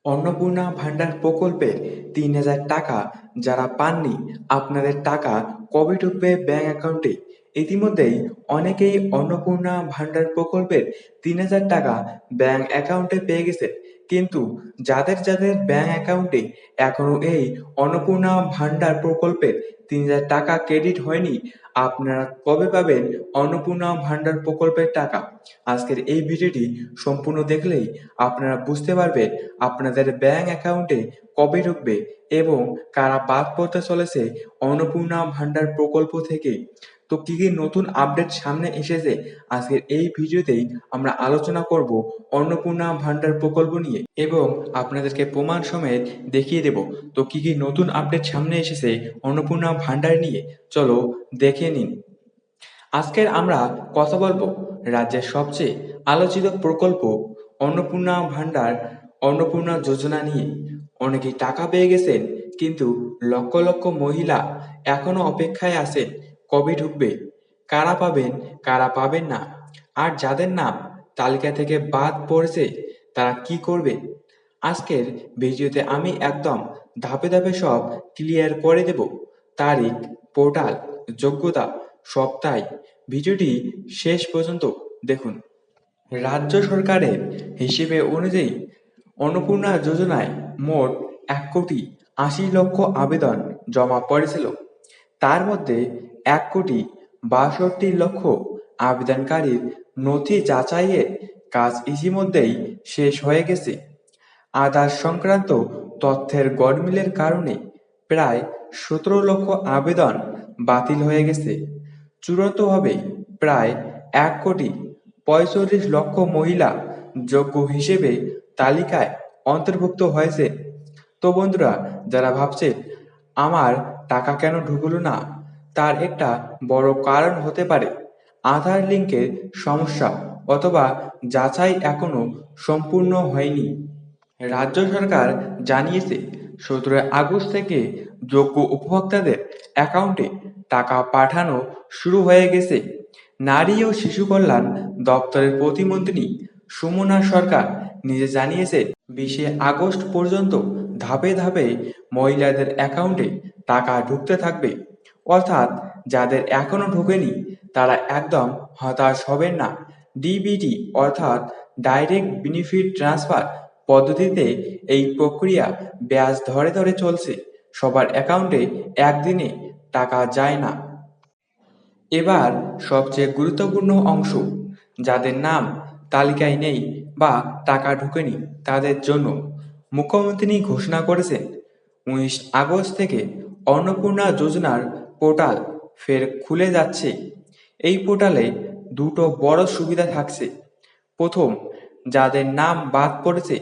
অন্নপূর্ণা ভান্ডার প্রকল্পের ৩,০০০ টাকা যারা পাননি, আপনাদের টাকা কবে ঢুকবে ব্যাংক অ্যাকাউন্টে? ইতিমধ্যেই অনেকেই অন্নপূর্ণা ভান্ডার প্রকল্পের ৩,০০০ টাকা ব্যাংক অ্যাকাউন্টে পেয়ে গেছেন। কিন্তু যাদের যাদের ব্যাংক অ্যাকাউন্টে এখনো এই অন্নপূর্ণা ভান্ডার প্রকল্পের ৩,০০০ টাকা ক্রেডিট হয়নি, আপনারা কবে পাবেন অন্নপূর্ণা ভান্ডার প্রকল্পের টাকা? আজকের এই ভিডিওটি সম্পূর্ণ দেখলেই আপনারা বুঝতে পারবেন আপনাদের ব্যাংক অ্যাকাউন্টে কবে ঢুকবে এবং কারা বাদ পড়তে চলেছে অন্নপূর্ণা ভান্ডার প্রকল্প থেকে। তো কি কি নতুন আপডেট সামনে এসেছে আজকের এই ভিডিওতেই আমরা আলোচনা করব অন্নপূর্ণা ভান্ডার প্রকল্প নিয়ে এবং আপনাদেরকে প্রমাণ সমেত দেখিয়ে দেব তো কি কি নতুন আপডেট সামনে এসেছে অন্নপূর্ণা ভান্ডার নিয়ে। চলো দেখে নিন। আজকের আমরা কথা বলবো রাজ্যের সবচেয়ে আলোচিত প্রকল্প অন্নপূর্ণা ভান্ডার, অন্নপূর্ণা যোজনা নিয়ে। অনেকেই টাকা পেয়ে গেছেন, কিন্তু লক্ষ লক্ষ মহিলা এখনো অপেক্ষায় আছেন কবে ঢুকবে, কারা পাবেন, কারা পাবেন না, আর যাদের নাম তালিকা থেকে বাদ পড়েছে তারা কি করবেন। আজকের ভিডিওতে আমি একদম ধাপে ধাপে সব ক্লিয়ার করে দেব। তারিখ, পোর্টাল, যোগ্যতা, সপ্তাহে। ভিডিওটি শেষ পর্যন্ত দেখুন। রাজ্য সরকারের হিসেবে অনুযায়ী অন্নপূর্ণা যোজনায় মোট ১,৮০,০০,০০০ আবেদন জমা পড়েছিল। তার মধ্যে ১,৬২,০০,০০০ আবেদনকারীর নথি যাচাইয়ের কাজ ইতিমধ্যেই শেষ হয়ে গেছে। আধার সংক্রান্ত তথ্যের গরমিলের কারণে প্রায় ১৭ লক্ষ আবেদন বাতিল হয়ে গেছে। চূড়ান্তভাবে প্রায় ১,৪৫,০০,০০০ মহিলা যোগ্য হিসেবে তালিকায় অন্তর্ভুক্ত হয়েছে। তো বন্ধুরা, যারা ভাবছেন আমার টাকা কেন ঢুকলো না, তার একটা বড় কারণ হতে পারে আধার লিঙ্কের সমস্যা অথবা যাচাই এখনো সম্পূর্ণ হয়নি। রাজ্য সরকার জানিয়েছে ১৭ আগস্ট থেকে যোগ্য উপভোক্তাদের অ্যাকাউন্টে টাকা পাঠানো শুরু হয়ে গেছে। নারী ও শিশু কল্যাণ দপ্তরের প্রতিমন্ত্রী সুমনা সরকার নিজে জানিয়েছেন ২০ আগস্ট পর্যন্ত ধাপে ধাপে মহিলাদের অ্যাকাউন্টে টাকা ঢুকতে থাকবে। অর্থাৎ যাদের এখনো ঢোকেনি তারা একদম হতাশ হবেন না। ডিবিটি অর্থাৎ ডাইরেক্ট বেনিফিট ট্রান্সফার পদ্ধতিতে এই প্রক্রিয়া ব্যাজ ধরে ধরে চলছে। সবার অ্যাকাউন্টে একদিনে টাকা যায় না। এবার সবচেয়ে গুরুত্বপূর্ণ অংশ, যাদের নাম তালিকায় নেই বা টাকা ঢোকেনি তাদের জন্য মুখ্যমন্ত্রী ঘোষণা করেছেন ১৯ আগস্ট থেকে অন্নপূর্ণা যোজনার পোর্টাল ফের খুলে যাচ্ছে। এই পোর্টালে দুটো বড় সুবিধা থাকছে। প্রথম, যাদের নাম বাদ পড়েছে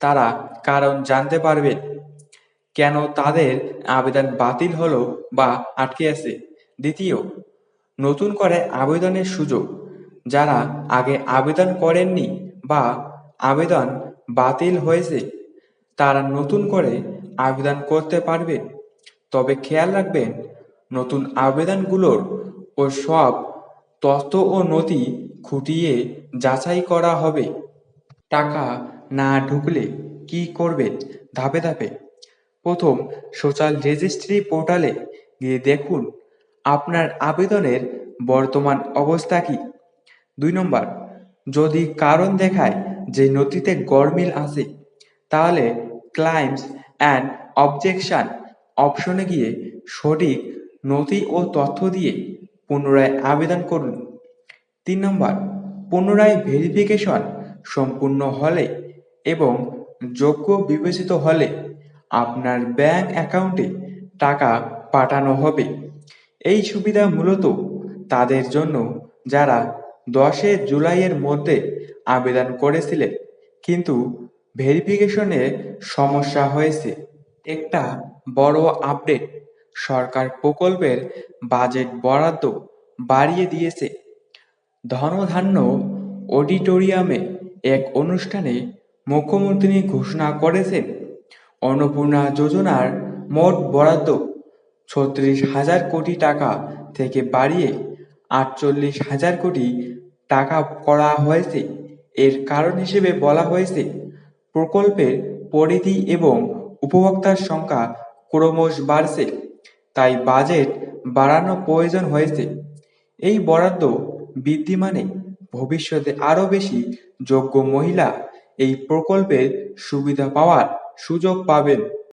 তারা কারণ জানতে পারবেন, কেন তাদের আবেদন বাতিল হলো বা আটকে আছে। দ্বিতীয়, নতুন করে আবেদনের সুযোগ। যারা আগে আবেদন করেননি বা আবেদন বাতিল হয়েছে তারা নতুন করে আবেদন করতে পারবেন। তবে খেয়াল রাখবেন, নতুন আবেদনগুলোর ও সব তথ্য ও নথি খুঁটিয়ে যাচাই করা হবে। টাকা না ঢুকলে কি করবেন, ধাপে ধাপে। প্রথম, সোশ্যাল রেজিস্ট্রি পোর্টালে গিয়ে দেখুন আপনার আবেদনের বর্তমান অবস্থা কি। ২ নম্বর, যদি কারণ দেখায় যে নথিতে গরমিল আছে, তাহলে ক্লাইমস অ্যান্ড অবজেকশন অপশনে গিয়ে সঠিক নথি ও তথ্য দিয়ে পুনরায় আবেদন করুন। ৩ নম্বর, পুনরায় ভেরিফিকেশন সম্পূর্ণ হলে এবং যোগ্য বিবেচিত হলে আপনার ব্যাংক অ্যাকাউন্টে টাকা পাঠানো হবে। এই সুবিধা মূলত তাদের জন্য যারা ১০ জুলাইয়ের মধ্যে আবেদন করেছিলেন কিন্তু ভেরিফিকেশনে সমস্যা হয়েছে। একটা বড় আপডেট, সরকার প্রকল্পের বাজেট বরাদ্দ বাড়িয়ে দিয়েছে। ধনধান্য অডিটোরিয়ামে এক অনুষ্ঠানে মুখ্যমন্ত্রী ঘোষণা করেছেন অন্নপূর্ণা যোজনার মোট বরাদ্দ ৩৬,০০০ কোটি টাকা থেকে বাড়িয়ে ৪৮,০০০ কোটি টাকা করা হয়েছে। এর কারণ হিসেবে বলা হয়েছে প্রকল্পের পরিধি এবং উপভোক্তার সংখ্যা ক্রমশ বাড়ছে, তাই বাজেট বাড়ানো প্রয়োজন হয়েছে। এই বরাদ্দ বৃদ্ধি মানে ভবিষ্যতে আরও বেশি যোগ্য মহিলা এই প্রকল্পের সুবিধা পাওয়ার সুযোগ পাবেন।